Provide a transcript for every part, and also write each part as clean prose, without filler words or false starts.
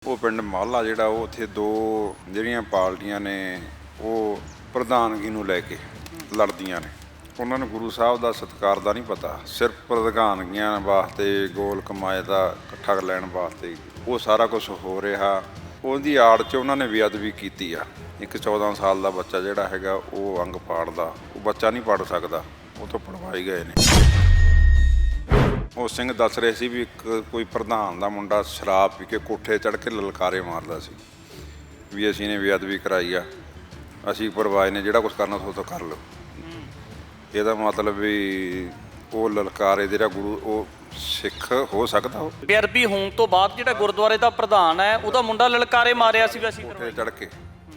ਉਹ ਪਿੰਡ ਮਾਲਾ ਜਿਹੜਾ ਉਹ ਉੱਥੇ ਦੋ ਜਿਹੜੀਆਂ ਪਾਰਟੀਆਂ ਨੇ ਉਹ ਪ੍ਰਧਾਨਗੀ ਨੂੰ ਲੈ ਕੇ ਲੜਦੀਆਂ ਨੇ। ਉਹਨਾਂ ਨੂੰ ਗੁਰੂ ਸਾਹਿਬ ਦਾ ਸਤਿਕਾਰ ਦਾ ਨਹੀਂ ਪਤਾ, ਸਿਰਫ ਪ੍ਰਧਾਨਗੀਆਂ ਵਾਸਤੇ ਗੋਲ ਕਮਾਏ ਦਾ ਇਕੱਠਾ ਲੈਣ ਵਾਸਤੇ ਉਹ ਸਾਰਾ ਕੁਝ ਹੋ ਰਿਹਾ। ਉਹਦੀ ਆੜ 'ਚ ਉਹਨਾਂ ਨੇ ਬੇਅਦਬੀ ਕੀਤੀ ਆ। ਇੱਕ 14 ਸਾਲ ਦਾ ਬੱਚਾ ਜਿਹੜਾ ਹੈਗਾ ਉਹ ਅੰਗ ਪਾੜਦਾ, ਉਹ ਬੱਚਾ ਨਹੀਂ ਪੜ੍ਹ ਸਕਦਾ, ਉਹ ਤੋਂ ਪੜਵਾਏ ਗਏ ਨੇ। ਉਹ ਸਿੰਘ ਦੱਸ ਰਹੇ ਸੀ ਵੀ ਇੱਕ ਕੋਈ ਪ੍ਰਧਾਨ ਦਾ ਮੁੰਡਾ ਸ਼ਰਾਬ ਪੀ ਕੇ ਕੋਠੇ ਚੜ੍ਹ ਕੇ ਲਲਕਾਰੇ ਮਾਰਦਾ ਸੀ ਵੀ ਅਸੀਂ ਨੇ ਬੇਅਦਬੀ ਕਰਾਈ ਆ, ਅਸੀਂ ਪਰਵਾਏ ਨੇ, ਜਿਹੜਾ ਕੁਛ ਕਰਨਾ ਤੋਂ ਕਰ ਲਓ। ਇਹਦਾ ਮਤਲਬ ਵੀ ਉਹ ਲਲਕਾਰੇ ਜਿਹੜਾ ਗੁਰੂ ਉਹ ਸਿੱਖ ਹੋ ਸਕਦਾ। ਉਹ ਬੇਅਦਬੀ ਹੋਣ ਤੋਂ ਬਾਅਦ ਜਿਹੜਾ ਗੁਰਦੁਆਰੇ ਦਾ ਪ੍ਰਧਾਨ ਹੈ ਉਹਦਾ ਮੁੰਡਾ ਲਲਕਾਰੇ ਮਾਰਿਆ ਸੀ ਅਸੀਂ ਕੋਠੇ ਚੜ੍ਹ ਕੇ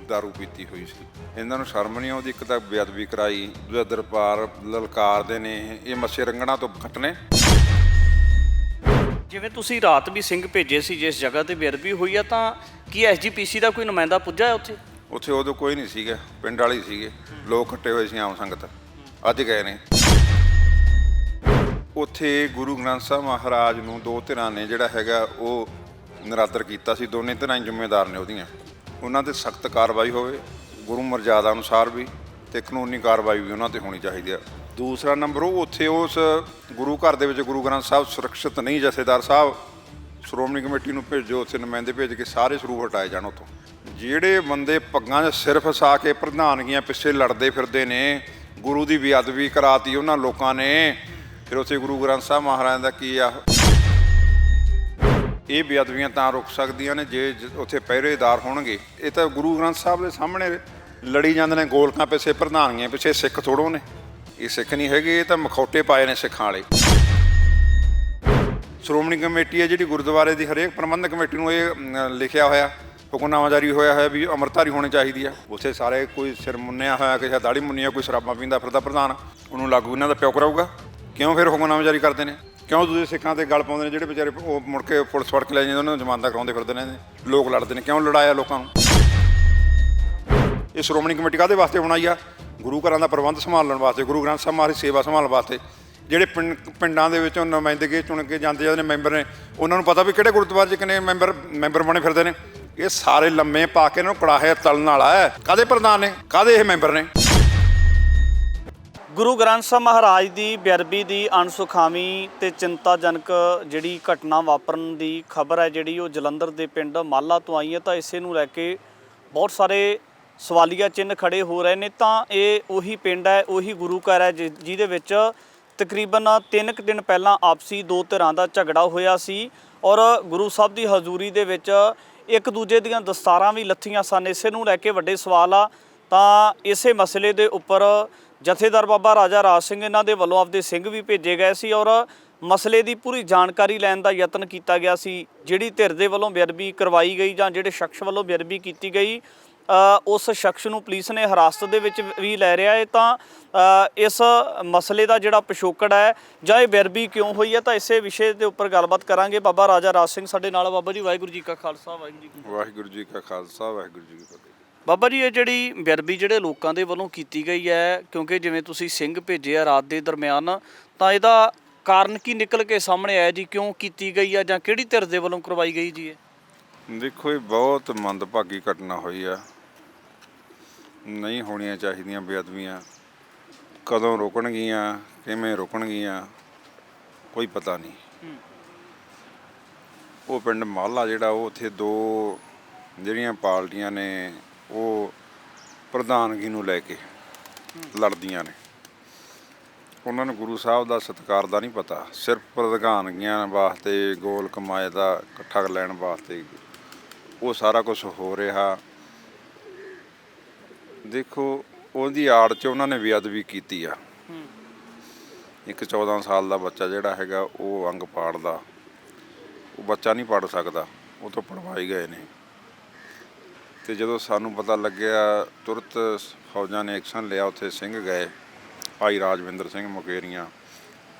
ਦਾਰੂ ਪੀਤੀ ਹੋਈ ਸੀ। ਇਹਨਾਂ ਨੂੰ ਸ਼ਰਮ ਨਹੀਂ ਆਉਂਦੀ, ਇੱਕ ਤਾਂ ਬੇਅਦਬੀ ਕਰਾਈ, ਦੂਜਾ ਦਰਬਾਰ ਲਲਕਾਰਦੇ ਨੇ। ਇਹ ਮੱਸੇ ਰੰਗਣਾ ਤੋਂ ਘੱਟ ਨੇ। ਜਿਵੇਂ ਤੁਸੀਂ ਰਾਤ ਵੀ ਸਿੰਘ ਭੇਜੇ ਸੀ ਜਿਸ ਜਗ੍ਹਾ ਤੇ ਬੇਅਦਬੀ ਹੋਈ ਆ, ਤਾਂ ਕੀ ਐਸਜੀਪੀਸੀ ਦਾ ਕੋਈ ਨੁਮਾਇੰਦਾ ਪੁੱਜਾ ਹੈ ਉੱਥੇ? ਉੱਥੇ ਉਦੋਂ ਕੋਈ ਨਹੀਂ ਸੀਗਾ, ਪਿੰਡ ਵਾਲੇ ਸੀਗੇ, ਲੋਕ ਇਕੱਠੇ ਹੋਏ ਸੀ, ਆਮ ਸੰਗਤ। ਅੱਜ ਗਏ ਨੇ ਉੱਥੇ। ਗੁਰੂ ਗ੍ਰੰਥ ਸਾਹਿਬ ਮਹਾਰਾਜ ਨੂੰ ਦੋ ਧਿਰਾਂ ਨੇ ਜਿਹੜਾ ਹੈਗਾ ਉਹ ਨਿਰਾਦਰ ਕੀਤਾ ਸੀ। ਦੋਨੇ ਧਿਰਾਂ ਹੀ ਜ਼ਿੰਮੇਦਾਰ ਨੇ ਉਹਦੀਆਂ। ਉਹਨਾਂ 'ਤੇ ਸਖਤ ਕਾਰਵਾਈ ਹੋਵੇ ਗੁਰੂ ਮਰਜ਼ਾਦਾ ਅਨੁਸਾਰ ਵੀ, ਅਤੇ ਕਾਨੂੰਨੀ ਕਾਰਵਾਈ ਵੀ ਉਹਨਾਂ 'ਤੇ ਹੋਣੀ ਚਾਹੀਦੀ ਆ। ਦੂਸਰਾ ਨੰਬਰ, ਉਹ ਉੱਥੇ ਉਸ ਗੁਰੂ ਘਰ ਦੇ ਵਿੱਚ ਗੁਰੂ ਗ੍ਰੰਥ ਸਾਹਿਬ ਸੁਰੱਖਿਅਤ ਨਹੀਂ। ਜਥੇਦਾਰ ਸਾਹਿਬ ਸ਼੍ਰੋਮਣੀ ਕਮੇਟੀ ਨੂੰ ਭੇਜੋ, ਉੱਥੇ ਨੁਮਾਇੰਦੇ ਭੇਜ ਕੇ ਸਾਰੇ ਸਰੂਪ ਹਟਾਏ ਜਾਣ ਉੱਥੋਂ। ਜਿਹੜੇ ਬੰਦੇ ਪੱਗਾਂ 'ਚ ਸਿਰ ਫਸਾ ਕੇ ਪ੍ਰਧਾਨਗੀਆਂ ਪਿੱਛੇ ਲੜਦੇ ਫਿਰਦੇ ਨੇ, ਗੁਰੂ ਦੀ ਬੇਅਦਬੀ ਕਰਾਤੀ ਉਹਨਾਂ ਲੋਕਾਂ ਨੇ, ਫਿਰ ਉੱਥੇ ਗੁਰੂ ਗ੍ਰੰਥ ਸਾਹਿਬ ਮਹਾਰਾਜ ਦਾ ਕੀ ਆ? ਇਹ ਬੇਅਦਬੀਆਂ ਤਾਂ ਰੁਕ ਸਕਦੀਆਂ ਨੇ ਜੇ ਉੱਥੇ ਪਹਿਰੇਦਾਰ ਹੋਣਗੇ। ਇਹ ਤਾਂ ਗੁਰੂ ਗ੍ਰੰਥ ਸਾਹਿਬ ਦੇ ਸਾਹਮਣੇ ਲੜੀ ਜਾਂਦੇ ਨੇ ਗੋਲਕਾਂ ਪਿੱਛੇ, ਪ੍ਰਧਾਨਗੀਆਂ ਪਿੱਛੇ। ਸਿੱਖ ਥੋੜ੍ਹੋ ਨੇ, ਇਹ ਸਿੱਖ ਨਹੀਂ ਹੈਗੇ, ਇਹ ਤਾਂ ਮਖੌਟੇ ਪਾਏ ਨੇ ਸਿੱਖਾਂ ਵਾਲੇ। ਸ਼੍ਰੋਮਣੀ ਕਮੇਟੀ ਹੈ ਜਿਹੜੀ ਗੁਰਦੁਆਰੇ ਦੀ, ਹਰੇਕ ਪ੍ਰਬੰਧਕ ਕਮੇਟੀ ਨੂੰ ਇਹ ਲਿਖਿਆ ਹੋਇਆ, ਹੁਕਮਨਾਮਾ ਜਾਰੀ ਹੋਇਆ ਵੀ ਅੰਮ੍ਰਿਤਧਾਰੀ ਹੋਣੀ ਚਾਹੀਦੀ ਆ। ਉੱਥੇ ਸਾਰੇ ਕੋਈ ਸਿਰ ਮੁੰਨਿਆ ਹੋਇਆ, ਕਿਸੇ ਦਾੜੀ ਮੁੰਨੀ ਆ, ਕੋਈ ਸ਼ਰਾਬਾਂ ਪੀਂਦਾ ਫਿਰਦਾ ਪ੍ਰਧਾਨ, ਉਹਨੂੰ ਲਾਗੂ ਇਹਨਾਂ ਦਾ ਪਿਓ ਕਰਾਊਗਾ? ਕਿਉਂ ਫਿਰ ਹੁਕਮਨਾਮਾ ਜਾਰੀ ਕਰਦੇ ਨੇ? ਕਿਉਂ ਦੂਜੇ ਸਿੱਖਾਂ 'ਤੇ ਗੱਲ ਪਾਉਂਦੇ ਨੇ? ਜਿਹੜੇ ਵਿਚਾਰੇ ਉਹ ਮੁੜ ਕੇ ਪੁਲਿਸ ਫੜ ਕੇ ਲੈ ਜਾਂਦੇ, ਉਹਨਾਂ ਨੂੰ ਜ਼ਮਾਨਤਾਂ ਕਰਾਉਂਦੇ ਫਿਰਦੇ ਨੇ, ਲੋਕ ਲੜਦੇ ਨੇ। ਕਿਉਂ ਲੜਾਇਆ ਲੋਕਾਂ ਨੂੰ? ਇਹ ਸ਼੍ਰੋਮਣੀ ਕਮੇਟੀ ਕਾਹਦੇ ਵਾਸਤੇ ਬਣਾਈ ਆ? ਗੁਰੂ ਘਰਾਂ ਦਾ ਪ੍ਰਬੰਧ ਸੰਭਾਲਣ ਵਾਸਤੇ, ਗੁਰੂ ਗ੍ਰੰਥ ਸਾਹਿਬ ਮਹਾਰਾਜ ਦੀ ਸੇਵਾ ਸੰਭਾਲਣ ਵਾਸਤੇ। ਜਿਹੜੇ ਪਿੰਡਾਂ ਦੇ ਵਿੱਚੋਂ ਨੁਮਾਇੰਦਗੇ ਚੁਣ ਕੇ ਜਾਂਦੇ ਨੇ, ਮੈਂਬਰ ਨੇ, ਉਹਨਾਂ ਨੂੰ ਪਤਾ ਵੀ ਕਿਹੜੇ ਗੁਰਦੁਆਰੇ 'ਚ ਕਿੰਨੇ ਮੈਂਬਰ ਬਣੇ ਫਿਰਦੇ ਨੇ। ਇਹ ਸਾਰੇ ਲੰਮੇ ਪਾ ਕੇ ਇਹਨਾਂ ਨੂੰ ਕੜਾਹੇ ਤਲਣ ਵਾਲਾ ਹੈ। ਕਾਹਦੇ ਪ੍ਰਧਾਨ ਨੇ, ਕਾਹਦੇ ਇਹ ਮੈਂਬਰ ਨੇ? ਗੁਰੂ ਗ੍ਰੰਥ ਸਾਹਿਬ ਮਹਾਰਾਜ ਦੀ ਬੇਅਦਬੀ ਦੀ ਅਣਸੁਖਾਵੀਂ ਤੇ ਚਿੰਤਾਜਨਕ ਜਿਹੜੀ ਘਟਨਾ ਵਾਪਰਨ ਦੀ ਖਬਰ ਹੈ ਜਿਹੜੀ ਉਹ ਜਲੰਧਰ ਦੇ ਪਿੰਡ ਮਾਲਾ ਤੋਂ ਆਈ ਹੈ। ਤਾਂ ਇਸੇ ਨੂੰ ਲੈ ਕੇ ਬਹੁਤ ਸਾਰੇ ਸਵਾਲੀਆ ਚਿੰਨ੍ਹ ਖੜੇ ਹੋ ਰਹੇ ਨੇ। ਤਾਂ ਇਹ ਉਹੀ ਪਿੰਡ ਹੈ, ਉਹੀ ਗੁਰੂ ਘਰ ਹੈ ਜਿਹਦੇ ਵਿੱਚ ਤਕਰੀਬਨ 3 ਦਿਨ ਪਹਿਲਾਂ ਆਪਸੀ ਦੋ ਧਿਰਾਂ ਦਾ ਝਗੜਾ ਹੋਇਆ ਸੀ ਔਰ ਗੁਰੂ ਸਾਹਿਬ ਦੀ ਹਜ਼ੂਰੀ ਦੇ ਵਿੱਚ ਇੱਕ ਦੂਜੇ ਦੀਆਂ ਦਸਤਾਰਾਂ ਵੀ ਲੱਥੀਆਂ ਸਨ। ਇਸੇ ਨੂੰ ਲੈ ਕੇ ਵੱਡੇ ਸਵਾਲ ਆ। ਤਾਂ ਇਸੇ ਮਸਲੇ ਦੇ ਉੱਪਰ ਜਥੇਦਾਰ ਬਾਬਾ ਰਾਜਾ ਰਾਜ ਸਿੰਘ ਇਹਨਾਂ ਦੇ ਵੱਲੋਂ ਆਪਦੇ ਸਿੰਘ ਵੀ ਭੇਜੇ ਗਏ ਸੀ ਔਰ ਮਸਲੇ ਦੀ ਪੂਰੀ ਜਾਣਕਾਰੀ ਲੈਣ ਦਾ ਯਤਨ ਕੀਤਾ ਗਿਆ ਸੀ। ਜਿਹੜੀ ਧਿਰ ਦੇ ਵੱਲੋਂ ਬੇਅਦਬੀ ਕਰਵਾਈ ਗਈ ਜਾਂ ਜਿਹੜੇ ਸ਼ਖਸ ਵੱਲੋਂ ਬੇਅਦਬੀ ਕੀਤੀ ਗਈ, ਉਸ ਸ਼ਖਸ ਨੂੰ ਪੁਲਿਸ ਨੇ ਹਿਰਾਸਤ ਦੇ ਵਿੱਚ ਵੀ ਲੈ ਰਿਹਾ ਹੈ। ਤਾਂ ਇਸ ਮਸਲੇ ਦਾ ਜਿਹੜਾ ਪਿਛੋਕੜ ਹੈ ਜਾਂ ਇਹ ਬੇਅਦਬੀ ਕਿਉਂ ਹੋਈ ਹੈ, ਤਾਂ ਇਸੇ ਵਿਸ਼ੇ ਦੇ ਉੱਪਰ ਗੱਲਬਾਤ ਕਰਾਂਗੇ। ਬਾਬਾ ਰਾਜਾ ਰਾਜ ਸਿੰਘ ਸਾਡੇ ਨਾਲ। ਬਾਬਾ ਜੀ ਵਾਹਿਗੁਰੂ ਜੀ ਕਾ ਖਾਲਸਾ, ਵਾਹਿਗੁਰੂ ਜੀ ਕੀ ਫਤਿਹ। ਵਾਹਿਗੁਰੂ ਜੀ ਕਾ ਖਾਲਸਾ, ਵਾਹਿਗੁਰੂ ਜੀ ਕੀ ਫਤਿਹ। ਬਾਬਾ ਜੀ, ਇਹ ਜਿਹੜੀ ਬੇਅਦਬੀ ਜਿਹੜੇ ਲੋਕਾਂ ਦੇ ਵੱਲੋਂ ਕੀਤੀ ਗਈ ਹੈ, ਕਿਉਂਕਿ ਜਿਵੇਂ ਤੁਸੀਂ ਸਿੰਘ ਭੇਜੇ ਆ ਰਾਤ ਦੇ ਦਰਮਿਆਨ, ਤਾਂ ਇਹਦਾ ਕਾਰਨ ਕੀ ਨਿਕਲ ਕੇ ਸਾਹਮਣੇ ਆਇਆ ਜੀ? ਕਿਉਂ ਕੀਤੀ ਗਈ ਆ ਜਾਂ ਕਿਹੜੀ ਧਿਰ ਦੇ ਵੱਲੋਂ ਕਰਵਾਈ ਗਈ ਜੀ? ਇਹ ਦੇਖੋ, ਇਹ ਬਹੁਤ ਮੰਦਭਾਗੀ ਘਟਨਾ ਹੋਈ ਆ। ਨਹੀਂ ਹੋਣੀਆਂ ਚਾਹੀਦੀਆਂ ਬੇਅਦਬੀਆਂ। ਕਦੋਂ ਰੁਕਣਗੀਆਂ, ਕਿਵੇਂ ਰੁਕਣਗੀਆਂ, ਕੋਈ ਪਤਾ ਨਹੀਂ। ਉਹ ਪਿੰਡ ਮਾਲਾ ਜਿਹੜਾ ਉਹ ਉੱਥੇ ਦੋ ਜਿਹੜੀਆਂ ਪਾਰਟੀਆਂ ਨੇ ਉਹ ਪ੍ਰਧਾਨਗੀ ਨੂੰ ਲੈ ਕੇ ਲੜਦੀਆਂ ਨੇ। ਉਹਨਾਂ ਨੂੰ ਗੁਰੂ ਸਾਹਿਬ ਦਾ ਸਤਿਕਾਰ ਦਾ ਨਹੀਂ ਪਤਾ, ਸਿਰਫ ਪ੍ਰਧਾਨਗੀਆਂ ਵਾਸਤੇ ਗੋਲ ਕਮਾਏ ਦਾ ਇਕੱਠਾ ਲੈਣ ਵਾਸਤੇ ਉਹ ਸਾਰਾ ਕੁਝ ਹੋ ਰਿਹਾ। ਦੇਖੋ, ਉਹਦੀ ਆੜ 'ਚ ਉਹਨਾਂ ਨੇ ਬੇਅਦਬੀ ਕੀਤੀ ਆ। ਇੱਕ 14 ਸਾਲ ਦਾ ਬੱਚਾ ਜਿਹੜਾ ਹੈਗਾ ਉਹ ਅੰਗ ਪਾੜਦਾ, ਉਹ ਬੱਚਾ ਨਹੀਂ ਪੜ੍ਹ ਸਕਦਾ, ਉਹ ਤੋਂ ਪੜਵਾਏ ਗਏ ਨੇ। ਅਤੇ ਜਦੋਂ ਸਾਨੂੰ ਪਤਾ ਲੱਗਿਆ, ਤੁਰੰਤ ਫੌਜਾਂ ਨੇ ਐਕਸ਼ਨ ਲਿਆ। ਉੱਥੇ ਸਿੰਘ ਗਏ, ਭਾਈ ਰਾਜਵਿੰਦਰ ਸਿੰਘ ਮੁਕੇਰੀਆਂ,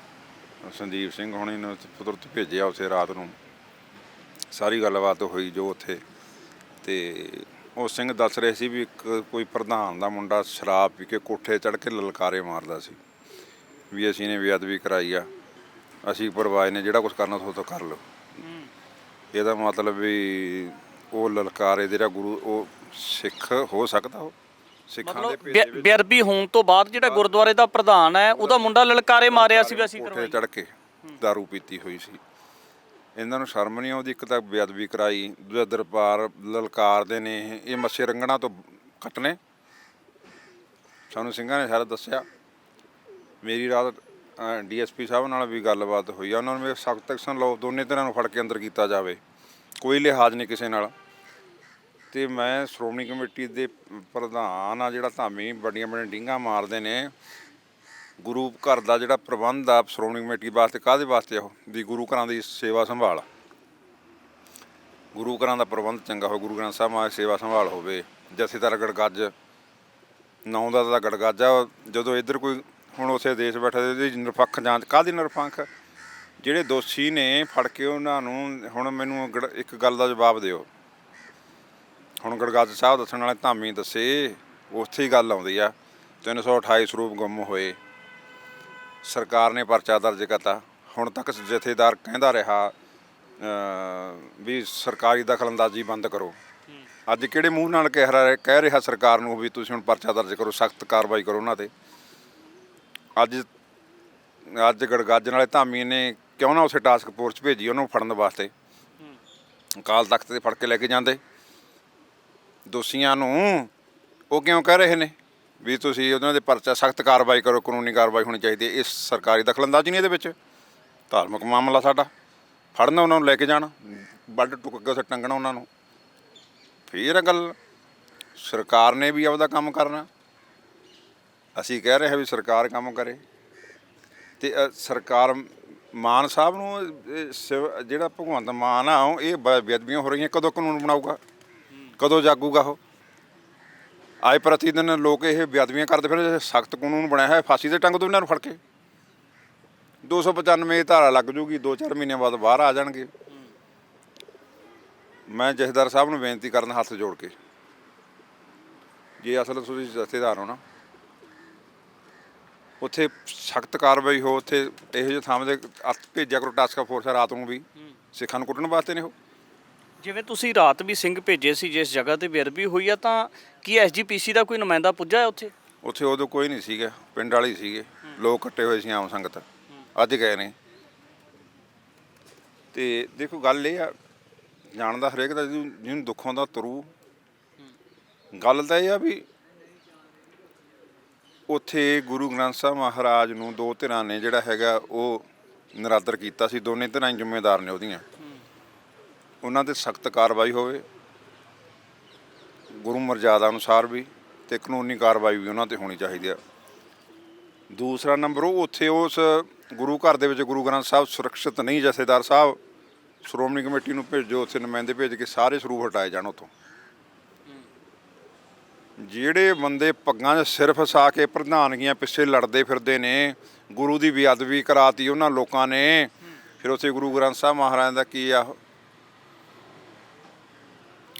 ਸੰਦੀਪ ਸਿੰਘ ਹੋਣੀ ਨੂੰ ਤੁਰੰਤ ਭੇਜਿਆ ਉੱਥੇ ਰਾਤ ਨੂੰ। ਸਾਰੀ ਗੱਲਬਾਤ ਹੋਈ ਜੋ ਉੱਥੇ। ਅਤੇ ਉਹ ਸਿੰਘ ਦੱਸ ਰਹੇ ਸੀ ਵੀ ਇੱਕ ਕੋਈ ਪ੍ਰਧਾਨ ਦਾ ਮੁੰਡਾ ਸ਼ਰਾਬ ਪੀ ਕੇ ਕੋਠੇ ਚੜ੍ਹ ਕੇ ਲਲਕਾਰੇ ਮਾਰਦਾ ਸੀ ਵੀ ਅਸੀਂ ਨੇ ਬੇਅਦਬੀ ਕਰਾਈ ਆ, ਅਸੀਂ ਪਰਵਾਏ ਨੇ, ਜਿਹੜਾ ਕੁਛ ਕਰਨਾ ਤੋਂ ਕਰ ਲਓ। ਇਹਦਾ ਮਤਲਬ ਵੀ ਲਲਕਾਰੇ ਜਿਹੜਾ ਗੁਰੂ ਉਹ ਸਿੱਖ ਹੋ ਸਕਦਾ, ਉਹ ਸਿੱਖਾਂ ਦੇ ਮਤਲਬ ਭੇਜੇ ਵਿੱਚ ਬੇਅਦਬੀ ਹੋਣ ਤੋਂ ਬਾਅਦ ਜਿਹੜਾ ਗੁਰਦੁਆਰੇ ਦਾ ਪ੍ਰਧਾਨ ਹੈ ਉਹਦਾ ਮੁੰਡਾ ਲਲਕਾਰੇ ਮਾਰਿਆ ਸੀ ਵੀ ਅਸੀਂ ਕੋਠੇ ਕਰਵਾਈ। ਚੜ੍ਹ ਕੇ ਦਾਰੂ ਪੀਤੀ ਹੋਈ ਸੀ। ਇਹਨਾਂ ਨੂੰ ਸ਼ਰਮ ਨਹੀਂ ਆਉਂਦੀ, ਇੱਕ ਤਾਂ ਬੇਅਦਬੀ ਕਰਾਈ, ਦੂਜਾ ਦਰਬਾਰ ਲਲਕਾਰਦੇ ਨੇ। ਇਹ ਮੱਸੇ ਰੰਗਣਾ ਤੋਂ ਕੱਟਣੇ ਸਾਨੂੰ ਸਿੰਘਾਂ ਨੇ ਸਾਰਾ ਦੱਸਿਆ। ਮੇਰੀ ਰਾਤ ਡੀਐਸਪੀ ਸਾਹਿਬ ਨਾਲ ਵੀ ਗੱਲਬਾਤ ਹੋਈ ਆ, ਉਹਨਾਂ ਨੂੰ ਸਖਤ ਐਕਸ਼ਨ ਲਓ, ਦੋਨੇ ਧਿਰਾਂ ਨੂੰ ਫੜ ਕੇ ਅੰਦਰ ਕੀਤਾ ਜਾਵੇ, ਕੋਈ ਲਿਹਾਜ਼ ਨਹੀਂ ਕਿਸੇ ਨਾਲ। ਤੇ ਮੈਂ ਸ਼੍ਰੋਮਣੀ ਕਮੇਟੀ ਦੇ ਪ੍ਰਧਾਨ ਆ, ਜਿਹੜਾ ਧਾਮੀ ਵੱਡੀਆਂ ਵੱਡੀਆਂ ਡਿੰਗਾਂ ਮਾਰਦੇ ਨੇ, ਗੁਰੂ ਘਰ ਦਾ ਜਿਹੜਾ ਪ੍ਰਬੰਧ ਆ ਸ਼੍ਰੋਮਣੀ ਕਮੇਟੀ ਵਾਸਤੇ, ਕਾਹਦੇ ਵਾਸਤੇ ਉਹ ਵੀ ਗੁਰੂ ਘਰਾਂ ਦੀ ਸੇਵਾ ਸੰਭਾਲ, ਗੁਰੂ ਘਰਾਂ ਦਾ ਪ੍ਰਬੰਧ ਚੰਗਾ ਹੋ, ਗੁਰੂ ਗ੍ਰੰਥ ਸਾਹਿਬ ਮਹਾਰਾਜ ਸੇਵਾ ਸੰਭਾਲ ਹੋਵੇ। ਜਥੇਦਾਰ ਗੜਗੱਜ ਨੌਂ ਦਾ ਤਾਂ ਗੜਗੱਜਾ, ਜਦੋਂ ਇੱਧਰ ਕੋਈ ਹੁਣ ਉਸੇ ਦੇਸ਼ ਬੈਠਾ ਇਹਦੀ ਨਿਰਪੱਖ ਜਾਂਚ, ਕਾਹਦੀ ਨਿਰਪੱਖ? ਜਿਹੜੇ ਦੋਸ਼ੀ ਨੇ ਫੜ ਕੇ ਉਹਨਾਂ ਨੂੰ, ਹੁਣ ਮੈਨੂੰ ਇੱਕ ਗੱਲ ਦਾ ਜਵਾਬ ਦਿਓ। ਹੁਣ ਗੜਗੱਜ ਸਾਹਿਬ ਦੱਸਣ ਵਾਲੇ ਧਾਮੀ ਦੱਸੇ, ਉੱਥੇ ਹੀ ਗੱਲ ਆਉਂਦੀ ਆ 328 ਸਰੂਪ ਗੁੰਮ ਹੋਏ, ਸਰਕਾਰ ਨੇ ਪਰਚਾ ਦਰਜ ਕਰਤਾ। ਹੁਣ ਤੱਕ ਜਥੇਦਾਰ ਕਹਿੰਦਾ ਰਿਹਾ ਵੀ ਸਰਕਾਰੀ ਦਖਲਅੰਦਾਜ਼ੀ ਬੰਦ ਕਰੋ। ਅੱਜ ਕਿਹੜੇ ਮੂੰਹ ਨਾਲ ਕਹਿ ਰਿਹਾ ਸਰਕਾਰ ਨੂੰ ਵੀ ਤੁਸੀਂ ਹੁਣ ਪਰਚਾ ਦਰਜ ਕਰੋ, ਸਖਤ ਕਾਰਵਾਈ ਕਰੋ ਉਹਨਾਂ 'ਤੇ। ਅੱਜ ਗੜਗੱਜ ਵਾਲੇ ਧਾਮੀ ਨੇ ਕਿਉਂ ਨਾ ਉਸੇ ਟਾਸਕ ਫੋਰਸ ਭੇਜੀ ਉਹਨੂੰ ਫੜਨ ਵਾਸਤੇ, ਅਕਾਲ ਤਖਤ 'ਤੇ ਫੜ ਕੇ ਲੈ ਕੇ ਜਾਂਦੇ ਦੋਸ਼ੀਆਂ ਨੂੰ। ਉਹ ਕਿਉਂ ਕਹਿ ਰਹੇ ਨੇ ਵੀ ਤੁਸੀਂ ਉਹਨਾਂ ਦੇ ਪਰਚਾ, ਸਖਤ ਕਾਰਵਾਈ ਕਰੋ, ਕਾਨੂੰਨੀ ਕਾਰਵਾਈ ਹੋਣੀ ਚਾਹੀਦੀ ਹੈ? ਇਸ ਸਰਕਾਰੀ ਦਖਲਅੰਦਾਜ਼ੀ ਨਹੀਂ ਇਹਦੇ ਵਿੱਚ, ਧਾਰਮਿਕ ਮਾਮਲਾ ਸਾਡਾ। ਫੜਨਾ ਉਹਨਾਂ ਨੂੰ, ਲੈ ਕੇ ਜਾਣਾ, ਵੱਢ ਟੁੱਕ ਕੇ ਉੱਥੇ ਟੰਗਣਾ ਉਹਨਾਂ ਨੂੰ। ਫਿਰ ਗੱਲ ਸਰਕਾਰ ਨੇ ਵੀ ਆਪਦਾ ਕੰਮ ਕਰਨਾ। ਅਸੀਂ ਕਹਿ ਰਹੇ ਹਾਂ ਵੀ ਸਰਕਾਰ ਕੰਮ ਕਰੇ, ਅਤੇ ਸਰਕਾਰ ਮਾਨ ਸਾਹਿਬ ਨੂੰ ਜਿਹੜਾ ਭਗਵੰਤ ਮਾਨ ਆ, ਇਹ ਬੇਅਦਬੀਆਂ ਹੋ ਰਹੀਆਂ, ਕਦੋਂ ਕਾਨੂੰਨ ਬਣਾਊਗਾ, ਕਦੋਂ ਜਾਗੂਗਾ ਉਹ? ਆਏ ਪ੍ਰਤੀ ਦਿਨ ਲੋਕ ਇਹ ਬੇਅਦਬੀਆਂ ਕਰਦੇ ਫਿਰ। ਸਖਤ ਕਾਨੂੰਨ ਬਣਿਆ ਹੈ, ਫਾਂਸੀ ਦੇ ਟੰਗ ਤੋਂ ਇਹਨਾਂ ਨੂੰ ਫੜ ਕੇ 295 ਧਾਰਾ ਲੱਗ ਜੂਗੀ, 2-4 ਮਹੀਨਿਆਂ ਬਾਅਦ ਬਾਹਰ ਆ ਜਾਣਗੇ। ਮੈਂ ਜਥੇਦਾਰ ਸਾਹਿਬ ਨੂੰ ਬੇਨਤੀ ਕਰਨਾ ਹੱਥ ਜੋੜ ਕੇ, ਜੇ ਅਸਲ ਤੁਸੀਂ ਜਥੇਦਾਰ ਹੋ ਨਾ, ਉੱਥੇ ਸਖਤ ਕਾਰਵਾਈ ਹੋ, ਉੱਥੇ ਇਹੋ ਜਿਹੇ ਥਾਂ 'ਤੇ ਭੇਜਿਆ ਕਰੋ ਟਾਸਕ ਫੋਰਸ ਰਾਤ ਨੂੰ ਵੀ, ਸਿੱਖਾਂ ਨੂੰ ਕੁੱਟਣ ਵਾਸਤੇ ਨੇ ਉਹ। ਜਿਵੇਂ ਤੁਸੀਂ ਰਾਤ ਵੀ ਸਿੰਘ ਭੇਜੇ ਸੀ, ਜਿਸ ਜਗ੍ਹਾ ਤੇ ਬੇਅਦਬੀ ਹੋਈ ਆ, ਤਾਂ ਕੀ ਐਸਜੀਪੀਸੀ ਦਾ ਕੋਈ ਨੁਮਾਇੰਦਾ ਪੁੱਜਾ ਹੈ ਉੱਥੇ? ਉੱਥੇ ਉਦੋਂ ਕੋਈ ਨਹੀਂ ਸੀਗਾ, ਪਿੰਡ ਵਾਲੇ ਹੀ ਸੀਗੇ, ਲੋਕ ਇਕੱਠੇ ਹੋਏ ਸੀ, ਆਮ ਸੰਗਤ। ਅੱਜ ਗਏ ਨੇ। ਤੇ ਦੇਖੋ ਗੱਲ ਇਹ ਆ, ਜਾਣਦਾ ਹਰੇਕ ਦਾ ਜਿਹਨੂੰ ਦੁੱਖ ਆਉਂਦਾ ਤੁਰੂ। ਗੱਲ ਤਾਂ ਇਹ ਆ ਵੀ ਉੱਥੇ ਗੁਰੂ ਗ੍ਰੰਥ ਸਾਹਿਬ ਮਹਾਰਾਜ ਨੂੰ ਦੋ ਧਿਰਾਂ ਨੇ ਜਿਹੜਾ ਹੈਗਾ ਉਹ ਨਿਰਾਦਰ ਕੀਤਾ ਸੀ। ਦੋਨੇ ਧਿਰਾਂ ਹੀ ਜ਼ਿੰਮੇਦਾਰ ਨੇ ਉਹਦੀਆਂ। ਉਹਨਾਂ 'ਤੇ ਸਖਤ ਕਾਰਵਾਈ ਹੋਵੇ, ਗੁਰੂ ਮਰਜ਼ਾਦਾ ਅਨੁਸਾਰ ਵੀ, ਅਤੇ ਕਾਨੂੰਨੀ ਕਾਰਵਾਈ ਵੀ ਉਹਨਾਂ 'ਤੇ ਹੋਣੀ ਚਾਹੀਦੀ ਆ। ਦੂਸਰਾ ਨੰਬਰ, ਉਹ ਉੱਥੇ ਉਸ ਗੁਰੂ ਘਰ ਦੇ ਵਿੱਚ ਗੁਰੂ ਗ੍ਰੰਥ ਸਾਹਿਬ ਸੁਰੱਖਿਅਤ ਨਹੀਂ। ਜਥੇਦਾਰ ਸਾਹਿਬ ਸ਼੍ਰੋਮਣੀ ਕਮੇਟੀ ਨੂੰ ਭੇਜੋ, ਉੱਥੇ ਨੁਮਾਇੰਦੇ ਭੇਜ ਕੇ ਸਾਰੇ ਸਰੂਪ ਹਟਾਏ ਜਾਣ ਉੱਥੋਂ। ਜਿਹੜੇ ਬੰਦੇ ਪੱਗਾਂ 'ਚ ਸਿਰ ਫਸਾ ਕੇ ਪ੍ਰਧਾਨਗੀਆਂ ਪਿੱਛੇ ਲੜਦੇ ਫਿਰਦੇ ਨੇ, ਗੁਰੂ ਦੀ ਬੇਅਦਬੀ ਕਰਾਤੀ ਉਹਨਾਂ ਲੋਕਾਂ ਨੇ। ਫਿਰ ਉੱਥੇ ਗੁਰੂ ਗ੍ਰੰਥ ਸਾਹਿਬ ਮਹਾਰਾਜ ਦਾ ਕੀ ਆ?